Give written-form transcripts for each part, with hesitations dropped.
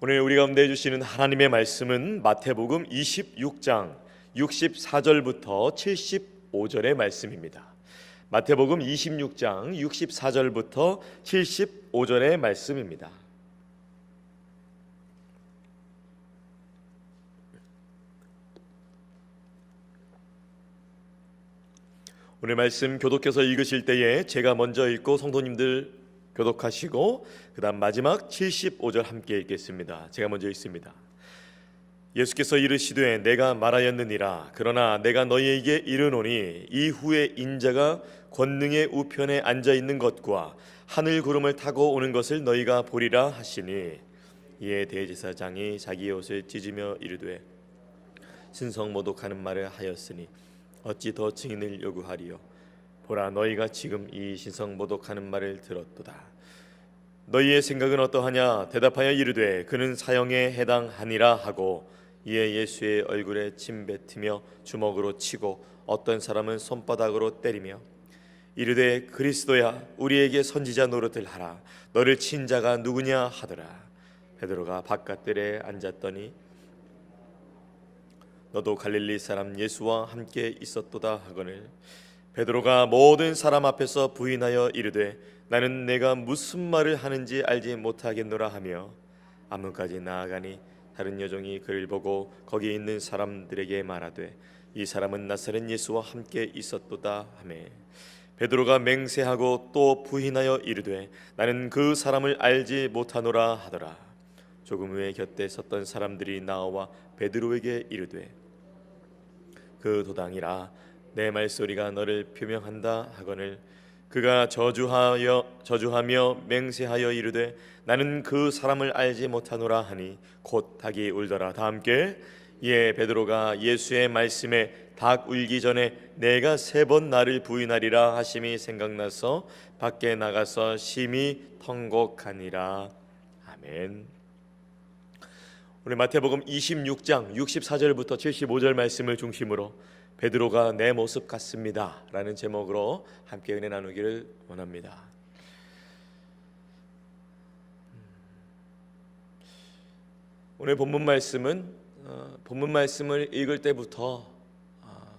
오늘 우리 가운데 주시는 하나님의 말씀은 마태복음 26장 64절부터 75절의 말씀입니다. 마태복음 26장 64절부터 75절의 말씀입니다. 오늘 말씀 교독해서 읽으실 때에 제가 먼저 읽고 성도님들 교독하시고 그 다음 마지막 75절 함께 읽겠습니다. 제가 먼저 읽습니다. 예수께서 이르시되 내가 말하였느니라. 그러나 내가 너희에게 이르노니 이후에 인자가 권능의 우편에 앉아있는 것과 하늘 구름을 타고 오는 것을 너희가 보리라 하시니, 이에 대제사장이 자기의 옷을 찢으며 이르되 신성모독하는 말을 하였으니 어찌 더 증인을 요구하리요. 보라, 너희가 지금 이 신성모독하는 말을 들었도다. 너희의 생각은 어떠하냐? 대답하여 이르되 그는 사형에 해당하니라 하고, 이에 예수의 얼굴에 침 뱉으며 주먹으로 치고 어떤 사람은 손바닥으로 때리며 이르되 그리스도야, 우리에게 선지자 노릇을 하라. 너를 친 자가 누구냐 하더라. 베드로가 바깥들에 앉았더니 너도 갈릴리 사람 예수와 함께 있었도다 하거늘, 베드로가 모든 사람 앞에서 부인하여 이르되 나는 내가 무슨 말을 하는지 알지 못하겠노라 하며 안문까지 나아가니, 다른 여종이 그를 보고 거기 있는 사람들에게 말하되 이 사람은 나사렛 예수와 함께 있었도다 하며, 베드로가 맹세하고 또 부인하여 이르되 나는 그 사람을 알지 못하노라 하더라. 조금 후에 곁에 섰던 사람들이 나와 베드로에게 이르되 그 도당이라, 내 말소리가 너를 표명한다 하거늘, 그가 저주하며 맹세하여 이르되 나는 그 사람을 알지 못하노라 하니 곧 닭이 울더라. 다 함께 이에 베드로가 예수의 말씀에 닭 울기 전에 내가 3번 나를 부인하리라 하심이 생각나서 밖에 나가서 심히 통곡하니라. 아멘. 오늘 마태복음 26장 64절부터 75절 말씀을 중심으로 베드로가 내 모습 같습니다 라는 제목으로 함께 은혜 나누기를 원합니다. 오늘 본문 말씀을 읽을 때부터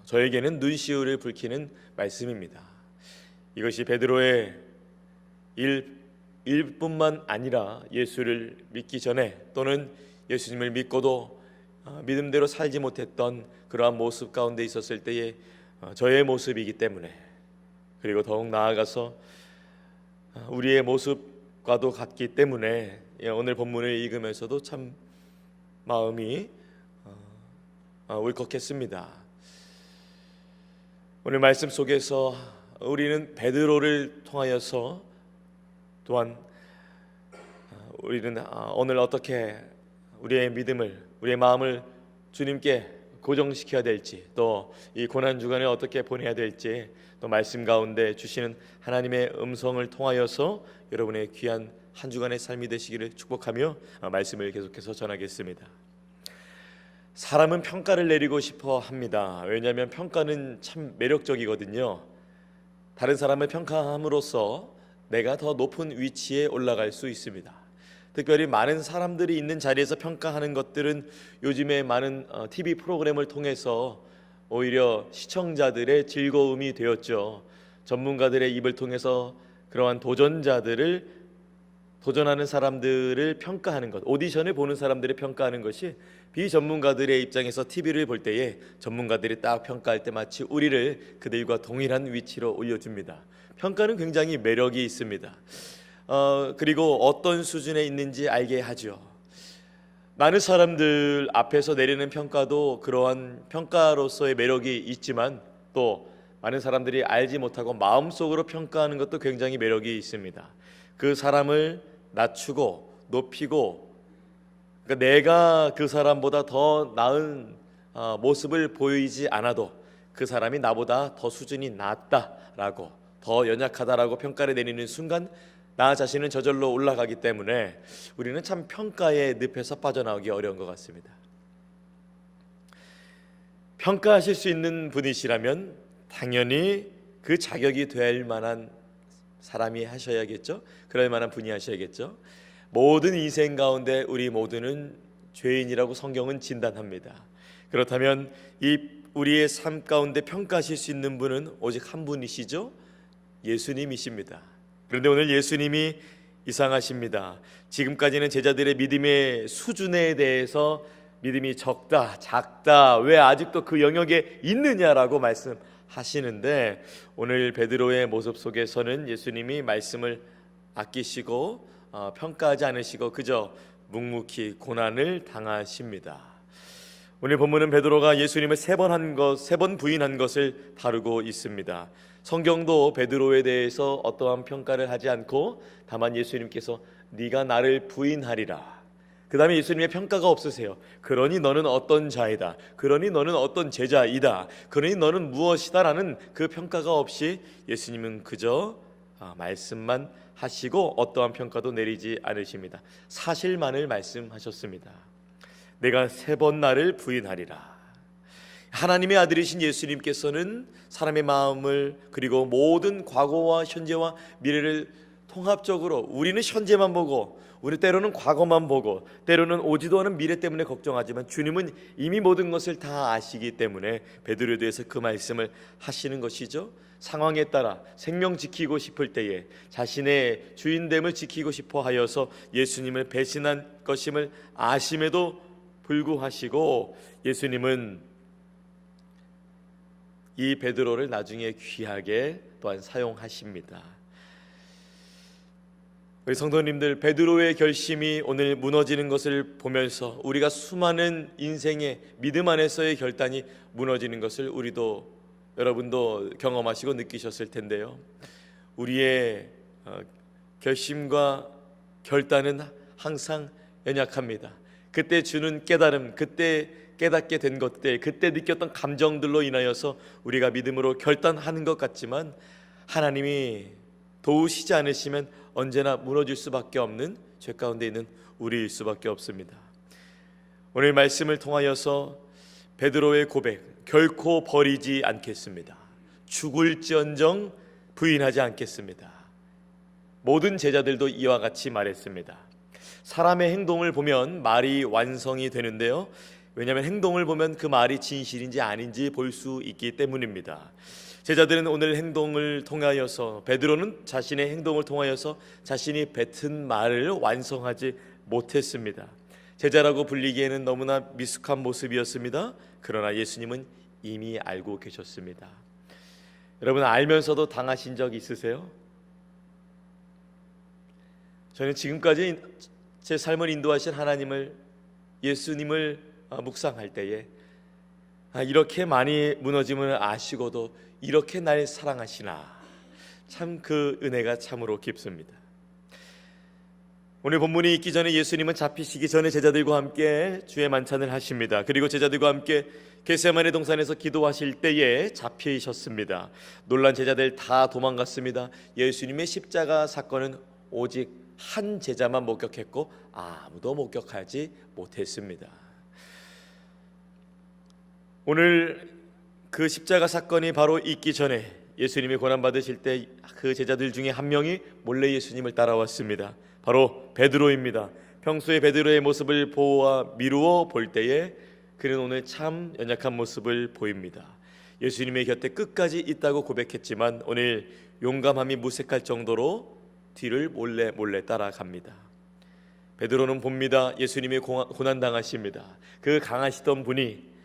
저에게는 눈시울을 붉히는 말씀입니다. 이것이 베드로의 일뿐만 아니라 예수를 믿기 전에 또는 예수님을 믿고도 믿음대로 살지 못했던 그러한 모습 가운데 있었을 때의 저의 모습이기 때문에, 그리고 더욱 나아가서 우리의 모습과도 같기 때문에 오늘 본문을 읽으면서도 참 마음이 울컥했습니다. 오늘 말씀 속에서 우리는 베드로를 통하여서 또한 우리는 오늘 어떻게 우리의 믿음을, 우리의 마음을 주님께 고정시켜야 될지, 또 이 고난 주간을 어떻게 보내야 될지, 또 말씀 가운데 주시는 하나님의 음성을 통하여서 여러분의 귀한 한 주간의 삶이 되시기를 축복하며 말씀을 계속해서 전하겠습니다. 사람은 평가를 내리고 싶어 합니다. 왜냐하면 평가는 참 매력적이거든요. 다른 사람을 평가함으로써 내가 더 높은 위치에 올라갈 수 있습니다. 특별히 많은 사람들이 있는 자리에서 평가하는 것들은 요즘에 많은 TV 프로그램을 통해서 오히려 시청자들의 즐거움이 되었죠. 전문가들의 입을 통해서 그러한 도전하는 사람들을 평가하는 것, 오디션을 보는 사람들을 평가하는 것이 비전문가들의 입장에서 TV를 볼 때에 전문가들이 딱 평가할 때 마치 우리를 그들과 동일한 위치로 올려줍니다. 평가는 굉장히 매력이 있습니다. 그리고 어떤 수준에 있는지 알게 하죠. 많은 사람들 앞에서 내리는 평가도 그러한 평가로서의 매력이 있지만, 또 많은 사람들이 알지 못하고 마음속으로 평가하는 것도 굉장히 매력이 있습니다. 그 사람을 낮추고 높이고, 그러니까 내가 그 사람보다 더 나은 모습을 보이지 않아도 그 사람이 나보다 더 수준이 낮다라고, 더 연약하다라고 평가를 내리는 순간 나 자신은 저절로 올라가기 때문에 우리는 참 평가의 늪에서 빠져나오기 어려운 것 같습니다. 평가하실 수 있는 분이시라면 당연히 그 자격이 될 만한 사람이 하셔야겠죠. 그럴 만한 분이 하셔야겠죠. 모든 인생 가운데 우리 모두는 죄인이라고 성경은 진단합니다. 그렇다면 이 우리의 삶 가운데 평가하실 수 있는 분은 오직 한 분이시죠? 예수님이십니다. 그런데 오늘 예수님이 이상하십니다. 지금까지는 제자들의 믿음의 수준에 대해서 믿음이 적다, 작다, 왜 아직도 그 영역에 있느냐라고 말씀하시는데, 오늘 베드로의 모습 속에서는 예수님이 말씀을 아끼시고 평가하지 않으시고 그저 묵묵히 고난을 당하십니다. 오늘 본문은 베드로가 예수님을 세 번 부인한 것을 다루고 있습니다. 성경도 베드로에 대해서 어떠한 평가를 하지 않고 다만 예수님께서 네가 나를 부인하리라, 그 다음에 예수님의 평가가 없으세요. 그러니 너는 어떤 자이다, 그러니 너는 어떤 제자이다, 그러니 너는 무엇이다 라는 그 평가가 없이 예수님은 그저 말씀만 하시고 어떠한 평가도 내리지 않으십니다. 사실만을 말씀하셨습니다. 내가 세 번 나를 부인하리라. 하나님의 아들이신 예수님께서는 사람의 마음을, 그리고 모든 과거와 현재와 미래를 통합적으로, 우리는 현재만 보고, 우리 때로는 과거만 보고, 때로는 오지도 않은 미래 때문에 걱정하지만 주님은 이미 모든 것을 다 아시기 때문에 베드로에 대해서 그 말씀을 하시는 것이죠. 상황에 따라 생명 지키고 싶을 때에 자신의 주인됨을 지키고 싶어 하여서 예수님을 배신한 것임을 아심에도 불구하시고 예수님은 이 베드로를 나중에 귀하게 또한 사용하십니다. 우리 성도님들, 베드로의 결심이 오늘 무너지는 것을 보면서 우리가 수많은 인생의 믿음 안에서의 결단이 무너지는 것을 우리도, 여러분도 경험하시고 느끼셨을 텐데요. 우리의 결심과 결단은 항상 연약합니다. 그때 주는 깨달음, 그때 깨닫게 된 것들, 그때 느꼈던 감정들로 인하여서 우리가 믿음으로 결단하는 것 같지만 하나님이 도우시지 않으시면 언제나 무너질 수밖에 없는 죄 가운데 있는 우리일 수밖에 없습니다. 오늘 말씀을 통하여서 베드로의 고백, 결코 버리지 않겠습니다. 죽을지언정 부인하지 않겠습니다. 모든 제자들도 이와 같이 말했습니다. 사람의 행동을 보면 말이 완성이 되는데요, 왜냐하면 행동을 보면 그 말이 진실인지 아닌지 볼 수 있기 때문입니다. 제자들은 오늘 행동을 통하여서, 베드로는 자신의 행동을 통하여서 자신이 뱉은 말을 완성하지 못했습니다. 제자라고 불리기에는 너무나 미숙한 모습이었습니다. 그러나 예수님은 이미 알고 계셨습니다. 여러분, 알면서도 당하신 적 있으세요? 저는 지금까지 제 삶을 인도하신 하나님을, 예수님을 묵상할 때에 이렇게 많이 무너짐을 아시고도 이렇게 날 사랑하시나, 참 그 은혜가 참으로 깊습니다. 오늘 본문이 있기 전에 예수님은 잡히시기 전에 제자들과 함께 주의 만찬을 하십니다. 그리고 제자들과 함께 겟세마네 동산에서 기도하실 때에 잡히셨습니다. 놀란 제자들 다 도망갔습니다. 예수님의 십자가 사건은 오직 한 제자만 목격했고 아무도 목격하지 못했습니다. 오늘 그 십자가 사건이 바로 있기 전에 예수님이 고난받으실 때 그 제자들 중에 한 명이 몰래 예수님을 따라왔습니다. 바로 베드로입니다. 평소에 베드로의 모습을 보아 미루어 볼 때에 그는 오늘 참 연약한 모습을 보입니다. 예수님의 곁에 끝까지 있다고 고백했지만 오늘 용감함이 무색할 정도로 뒤를 몰래 따라갑니다. 베드로는 봅니다. 예수님이 고난당하십니다. 그 강하시던 분이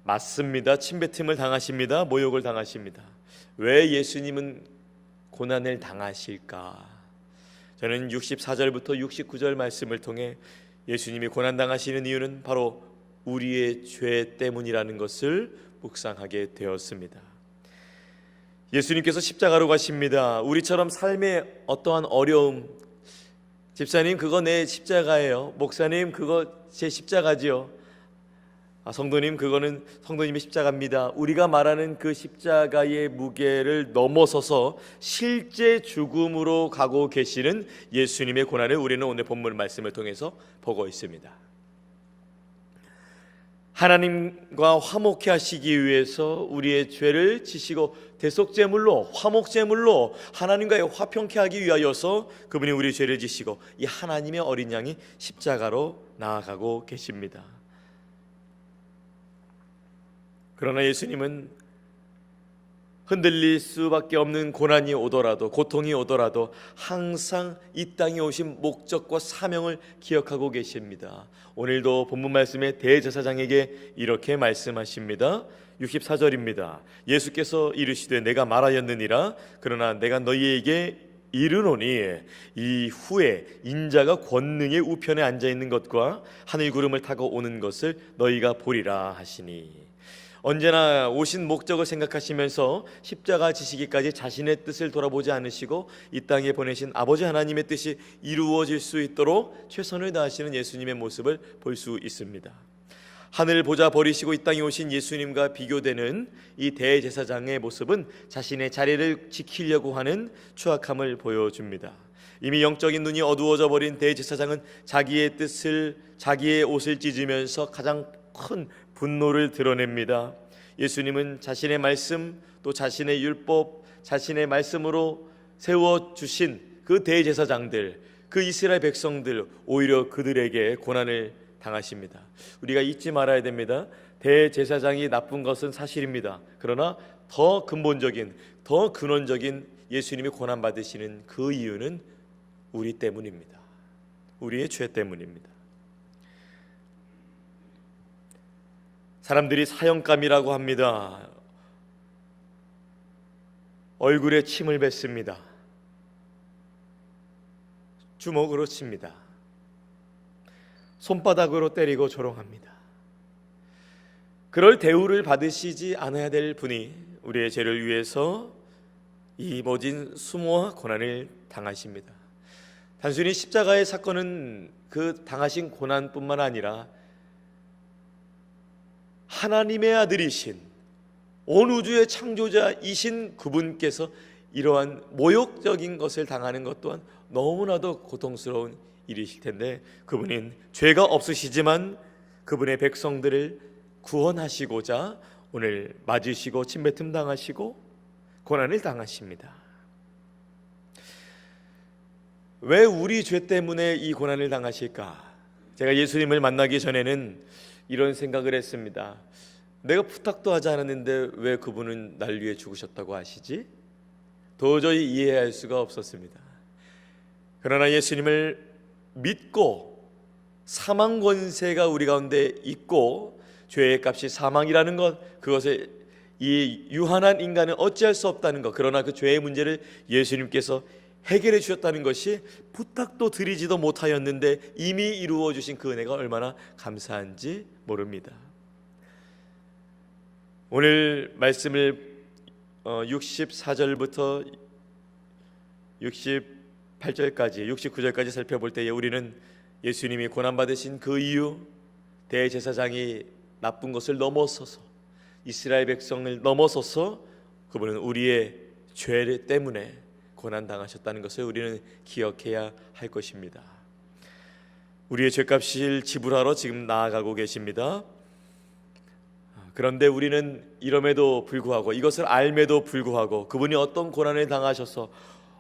맞습니다. 침뱉음을 당하십니다. 모욕을 당하십니다. 왜 예수님은 고난을 당하실까? 저는 64절부터 69절 말씀을 통해 예수님이 고난당하시는 이유는 바로 우리의 죄 때문이라는 것을 묵상하게 되었습니다. 예수님께서 십자가로 가십니다. 우리처럼 삶의 어떠한 어려움, 집사님 그거 내 십자가예요, 목사님 그거 제 십자가지요, 성도님 그거는 성도님의 십자가입니다. 우리가 말하는 그 십자가의 무게를 넘어서서 실제 죽음으로 가고 계시는 예수님의 고난을 우리는 오늘 본문 말씀을 통해서 보고 있습니다. 하나님과 화목케 하시기 위해서 우리의 죄를 지시고 대속제물로, 화목제물로 하나님과의 화평케 하기 위하여서 그분이 우리의 죄를 지시고 이 하나님의 어린 양이 십자가로 나아가고 계십니다. 그러나 예수님은 흔들릴 수밖에 없는 고난이 오더라도, 고통이 오더라도 항상 이 땅에 오신 목적과 사명을 기억하고 계십니다. 오늘도 본문 말씀에 대제사장에게 이렇게 말씀하십니다. 64절입니다. 예수께서 이르시되 내가 말하였느니라. 그러나 내가 너희에게 이르노니 이후에 인자가 권능의 우편에 앉아있는 것과 하늘 구름을 타고 오는 것을 너희가 보리라 하시니. 언제나 오신 목적을 생각하시면서 십자가 지시기까지 자신의 뜻을 돌아보지 않으시고 이 땅에 보내신 아버지 하나님의 뜻이 이루어질 수 있도록 최선을 다하시는 예수님의 모습을 볼 수 있습니다. 하늘 보좌 버리시고 이 땅에 오신 예수님과 비교되는 이 대제사장의 모습은 자신의 자리를 지키려고 하는 추악함을 보여줍니다. 이미 영적인 눈이 어두워져 버린 대제사장은 자기의 뜻을, 자기의 옷을 찢으면서 가장 큰 분노를 드러냅니다. 예수님은 자신의 말씀, 또 자신의 율법, 자신의 말씀으로 세워주신 그 대제사장들, 그 이스라엘 백성들, 오히려 그들에게 고난을 당하십니다. 우리가 잊지 말아야 됩니다. 대제사장이 나쁜 것은 사실입니다. 그러나 더 근본적인, 더 근원적인 예수님이 고난받으시는 그 이유는 우리 때문입니다. 우리의 죄 때문입니다. 사람들이 사형감이라고 합니다. 얼굴에 침을 뱉습니다. 주먹으로 칩니다. 손바닥으로 때리고 조롱합니다. 그럴 대우를 받으시지 않아야 될 분이 우리의 죄를 위해서 이 모진 수모와 고난을 당하십니다. 단순히 십자가의 사건은 그 당하신 고난뿐만 아니라 하나님의 아들이신 온 우주의 창조자이신 그분께서 이러한 모욕적인 것을 당하는 것 또한 너무나도 고통스러운 일이실 텐데, 그분은 죄가 없으시지만 그분의 백성들을 구원하시고자 오늘 맞으시고 침뱉음 당하시고 고난을 당하십니다. 왜 우리 죄 때문에 이 고난을 당하실까? 제가 예수님을 만나기 전에는 이런 생각을 했습니다. 내가 부탁도 하지 않았는데 왜 그분은 날 위해 죽으셨다고 하시지? 도저히 이해할 수가 없었습니다. 그러나 예수님을 믿고 사망 권세가 우리 가운데 있고 죄의 값이 사망이라는 것, 그것을 이 유한한 인간은 어찌할 수 없다는 것, 그러나 그 죄의 문제를 예수님께서 해결해 주셨다는 것이 부탁도 드리지도 못하였는데 이미 이루어 주신 그 은혜가 얼마나 감사한지 모릅니다. 오늘 말씀을 64절부터 68절까지 69절까지 살펴볼 때에 우리는 예수님이 고난받으신 그 이유, 대제사장이 나쁜 것을 넘어서서 이스라엘 백성을 넘어서서 그분은 우리의 죄 때문에 고난당하셨다는 것을 우리는 기억해야 할 것입니다. 우리의 죄값을 지불하러 지금 나아가고 계십니다. 그런데 우리는 이럼에도 불구하고, 이것을 알매도 불구하고 그분이 어떤 고난을 당하셔서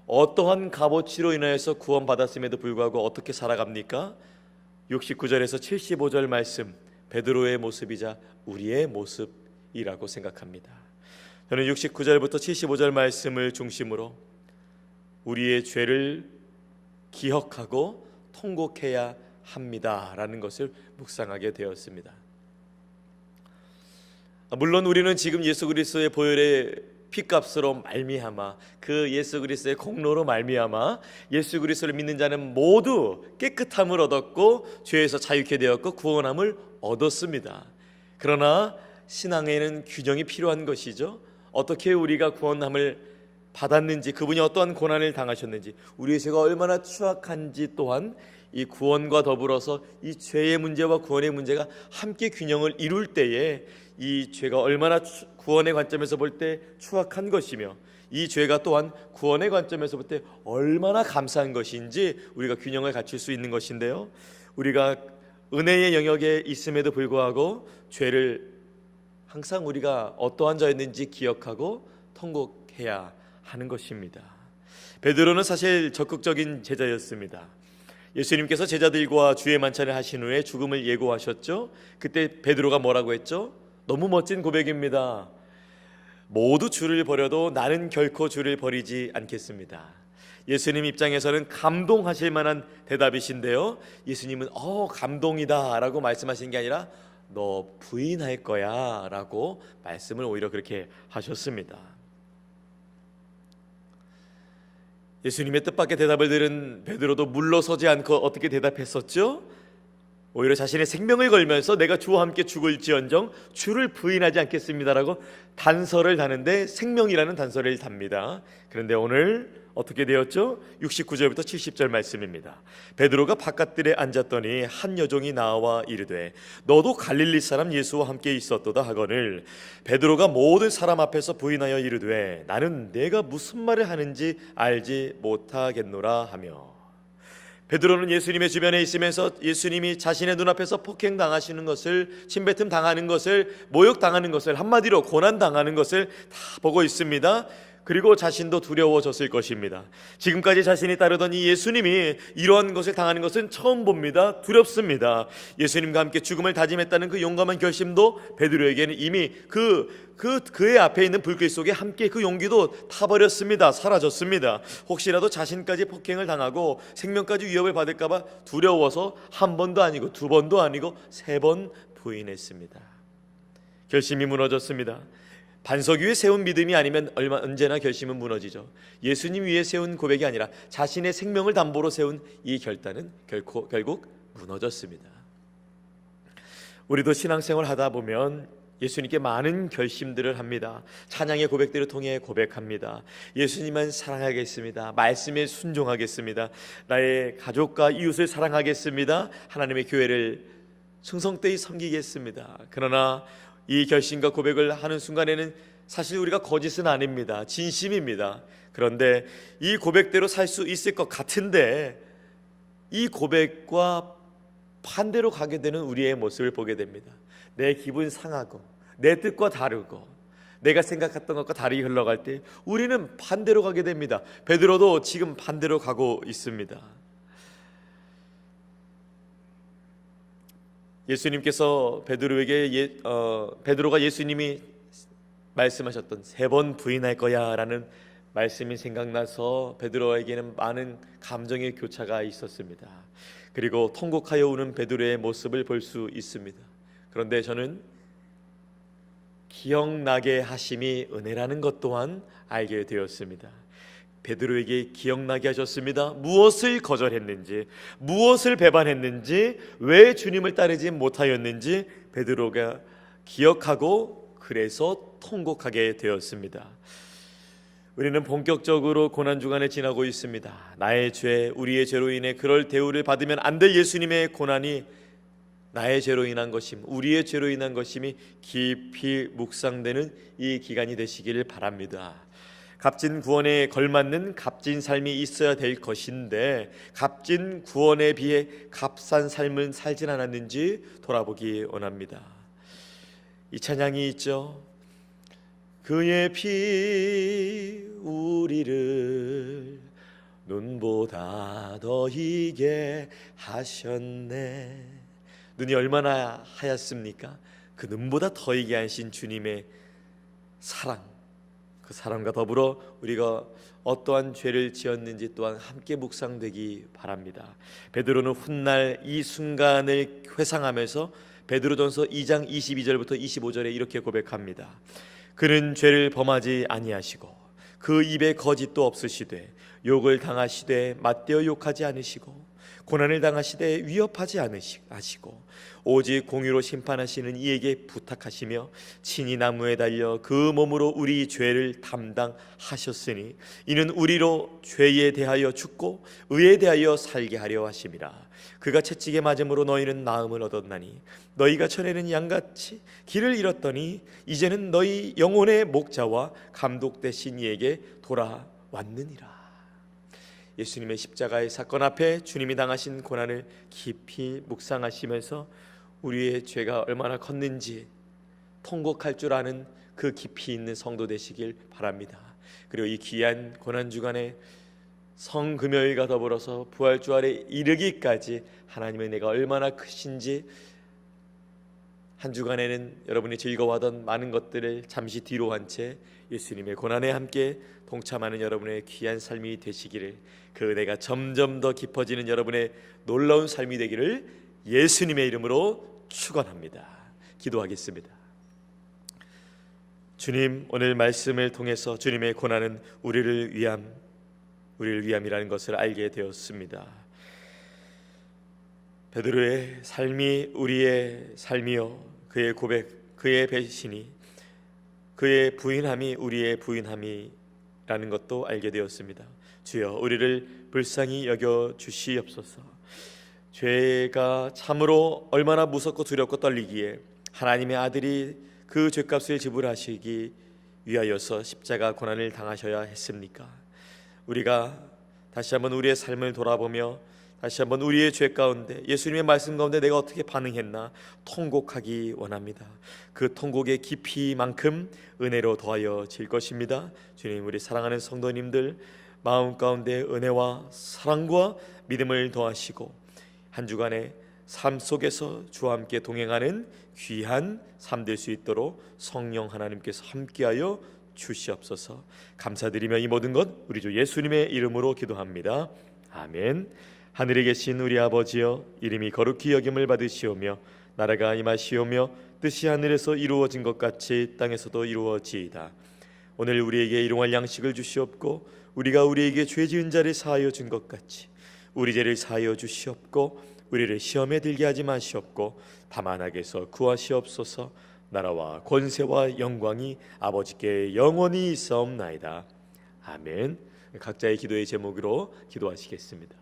어떠한 값어치로 인하여서 구원받았음에도 불구하고 어떻게 살아갑니까? 69절에서 75절 말씀, 베드로의 모습이자 우리의 모습이라고 생각합니다. 저는 69절부터 75절 말씀을 중심으로 우리의 죄를 기억하고 통곡해야 합니다라는 것을 묵상하게 되었습니다. 물론 우리는 지금 예수 그리스도의 보혈의 피값으로 말미암아, 그 예수 그리스도의 공로로 말미암아 예수 그리스도를 믿는 자는 모두 깨끗함을 얻었고 죄에서 자유케 되었고 구원함을 얻었습니다. 그러나 신앙에는 규정이 필요한 것이죠. 어떻게 우리가 구원함을 받았는지, 그분이 어떠한 고난을 당하셨는지, 우리의 죄가 얼마나 추악한지 또한 이 구원과 더불어서 이 죄의 문제와 구원의 문제가 함께 균형을 이룰 때에 이 죄가 얼마나 구원의 관점에서 볼 때 추악한 것이며 이 죄가 또한 구원의 관점에서 볼 때 얼마나 감사한 것인지 우리가 균형을 갖출 수 있는 것인데요, 우리가 은혜의 영역에 있음에도 불구하고 죄를 항상 우리가 어떠한 자였는지 기억하고 통곡해야 하는 것입니다. 베드로는 사실 적극적인 제자였습니다. 예수님께서 제자들과 주의 만찬을 하신 후에 죽음을 예고하셨죠. 그때 베드로가 뭐라고 했죠? 너무 멋진 고백입니다. 모두 주를 버려도 나는 결코 주를 버리지 않겠습니다. 예수님 입장에서는 감동하실 만한 대답이신데요, 예수님은 감동이다 라고 말씀하신 게 아니라 너 부인할 거야 라고 말씀을 오히려 그렇게 하셨습니다. 예수님의 뜻밖의 대답을 들은 베드로도 물러서지 않고 어떻게 대답했었죠? 오히려 자신의 생명을 걸면서 내가 주와 함께 죽을지언정 주를 부인하지 않겠습니다라고 단서를 다는데 생명이라는 단서를 답니다. 그런데 오늘 어떻게 되었죠? 69절부터 70절 말씀입니다. 베드로가 바깥들에 앉았더니 한 여종이 나와 이르되 너도 갈릴리 사람 예수와 함께 있었도다 하거늘 베드로가 모든 사람 앞에서 부인하여 이르되 나는 내가 무슨 말을 하는지 알지 못하겠노라 하며, 베드로는 예수님의 주변에 있으면서 예수님이 자신의 눈앞에서 폭행당하시는 것을, 침뱉음 당하는 것을, 모욕당하는 것을, 한마디로 고난당하는 것을 다 보고 있습니다. 그리고 자신도 두려워졌을 것입니다. 지금까지 자신이 따르던 이 예수님이 이러한 것을 당하는 것은 처음 봅니다. 두렵습니다. 예수님과 함께 죽음을 다짐했다는 그 용감한 결심도 베드로에게는 이미 그의 앞에 있는 불길 속에 함께 그 용기도 타버렸습니다. 사라졌습니다. 혹시라도 자신까지 폭행을 당하고 생명까지 위협을 받을까봐 두려워서 한 번도 아니고 두 번도 아니고 세 번 부인했습니다. 결심이 무너졌습니다. 반석 위에 세운 믿음이 아니면 언제나 결심은 무너지죠. 예수님 위에 세운 고백이 아니라 자신의 생명을 담보로 세운 이 결단은 결국 무너졌습니다. 우리도 신앙생활 하다 보면 예수님께 많은 결심들을 합니다. 찬양의 고백들을 통해 고백합니다. 예수님만 사랑하겠습니다. 말씀에 순종하겠습니다. 나의 가족과 이웃을 사랑하겠습니다. 하나님의 교회를 충성되이 섬기겠습니다. 그러나 이 결심과 고백을 하는 순간에는 사실 우리가 거짓은 아닙니다. 진심입니다. 그런데 이 고백대로 살 수 있을 것 같은데 이 고백과 반대로 가게 되는 우리의 모습을 보게 됩니다. 내 기분 상하고 내 뜻과 다르고 내가 생각했던 것과 다르게 흘러갈 때 우리는 반대로 가게 됩니다. 베드로도 지금 반대로 가고 있습니다. 예수님께서 베드로가 예수님이 말씀하셨던 세 번 부인할 거야 라는 말씀이 생각나서 베드로에게는 많은 감정의 교차가 있었습니다. 그리고 통곡하여 우는 베드로의 모습을 볼 수 있습니다. 그런데 저는 기억나게 하심이 은혜라는 것 또한 알게 되었습니다. 베드로에게 기억나게 하셨습니다. 무엇을 거절했는지, 무엇을 배반했는지, 왜 주님을 따르지 못하였는지 베드로가 기억하고 그래서 통곡하게 되었습니다. 우리는 본격적으로 고난주간을 지나고 있습니다. 나의 죄, 우리의 죄로 인해 그럴 대우를 받으면 안 될 예수님의 고난이 나의 죄로 인한 것임, 우리의 죄로 인한 것임이 깊이 묵상되는 이 기간이 되시기를 바랍니다. 값진 구원에 걸맞는 값진 삶이 있어야 될 것인데 값진 구원에 비해 값싼 삶은 살진 않았는지 돌아보기 원합니다. 이 찬양이 있죠. 그의 피 우리를 눈보다 더 희게 하셨네. 눈이 얼마나 하얗습니까? 그 눈보다 더 희게 하신 주님의 사랑, 그 사랑과 더불어 우리가 어떠한 죄를 지었는지 또한 함께 묵상되기 바랍니다. 베드로는 훗날 이 순간을 회상하면서 베드로전서 2장 22절부터 25절에 이렇게 고백합니다. 그는 죄를 범하지 아니하시고 그 입에 거짓도 없으시되 욕을 당하시되 맞대어 욕하지 않으시고 고난을 당하시되 위협하지 않으시고 오직 공의로 심판하시는 이에게 부탁하시며 친히 나무에 달려 그 몸으로 우리 죄를 담당하셨으니 이는 우리로 죄에 대하여 죽고 의에 대하여 살게 하려 하심이라. 그가 채찍에 맞음으로 너희는 나음을 얻었나니 너희가 전에는 양같이 길을 잃었더니 이제는 너희 영혼의 목자와 감독 되신 이에게 돌아왔느니라. 예수님의 십자가의 사건 앞에 주님이 당하신 고난을 깊이 묵상하시면서 우리의 죄가 얼마나 컸는지 통곡할 줄 아는 그 깊이 있는 성도 되시길 바랍니다. 그리고 이 귀한 고난 주간에 성금요일과 더불어서 부활주일에 이르기까지 하나님의 은혜가 얼마나 크신지 한 주간에는 여러분이 즐거워하던 많은 것들을 잠시 뒤로 한 채 예수님의 고난에 함께 동참하는 여러분의 귀한 삶이 되시기를, 그 은혜가 점점 더 깊어지는 여러분의 놀라운 삶이 되기를 예수님의 이름으로 축원합니다. 기도하겠습니다. 주님, 오늘 말씀을 통해서 주님의 고난은 우리를 위함이라는 것을 알게 되었습니다. 베드로의 삶이 우리의 삶이요, 그의 고백, 그의 배신이, 그의 부인함이 우리의 부인함이라는 것도 알게 되었습니다. 주여, 우리를 불쌍히 여겨 주시옵소서. 죄가 참으로 얼마나 무섭고 두렵고 떨리기에 하나님의 아들이 그 죄값을 지불하시기 위하여서 십자가 고난을 당하셔야 했습니까? 우리가 다시 한번 우리의 삶을 돌아보며 다시 한번 우리의 죄 가운데, 예수님의 말씀 가운데 내가 어떻게 반응했나 통곡하기 원합니다. 그 통곡의 깊이만큼 은혜로 더하여 질 것입니다. 주님, 우리 사랑하는 성도님들 마음 가운데 은혜와 사랑과 믿음을 더하시고 한 주간의 삶 속에서 주와 함께 동행하는 귀한 삶 될 수 있도록 성령 하나님께서 함께하여 주시옵소서. 감사드리며 이 모든 것 우리 주 예수님의 이름으로 기도합니다. 아멘. 하늘에 계신 우리 아버지여, 이름이 거룩히 여김을 받으시오며 나라가 임하시오며 뜻이 하늘에서 이루어진 것 같이 땅에서도 이루어지이다. 오늘 우리에게 일용할 양식을 주시옵고 우리가 우리에게 죄 지은 자를 사하여 준 것 같이 우리 죄를 사하여 주시옵고 우리를 시험에 들게 하지 마시옵고 다만 악에서 구하시옵소서. 나라와 권세와 영광이 아버지께 영원히 있사옵나이다. 아멘. 각자의 기도의 제목으로 기도하시겠습니다.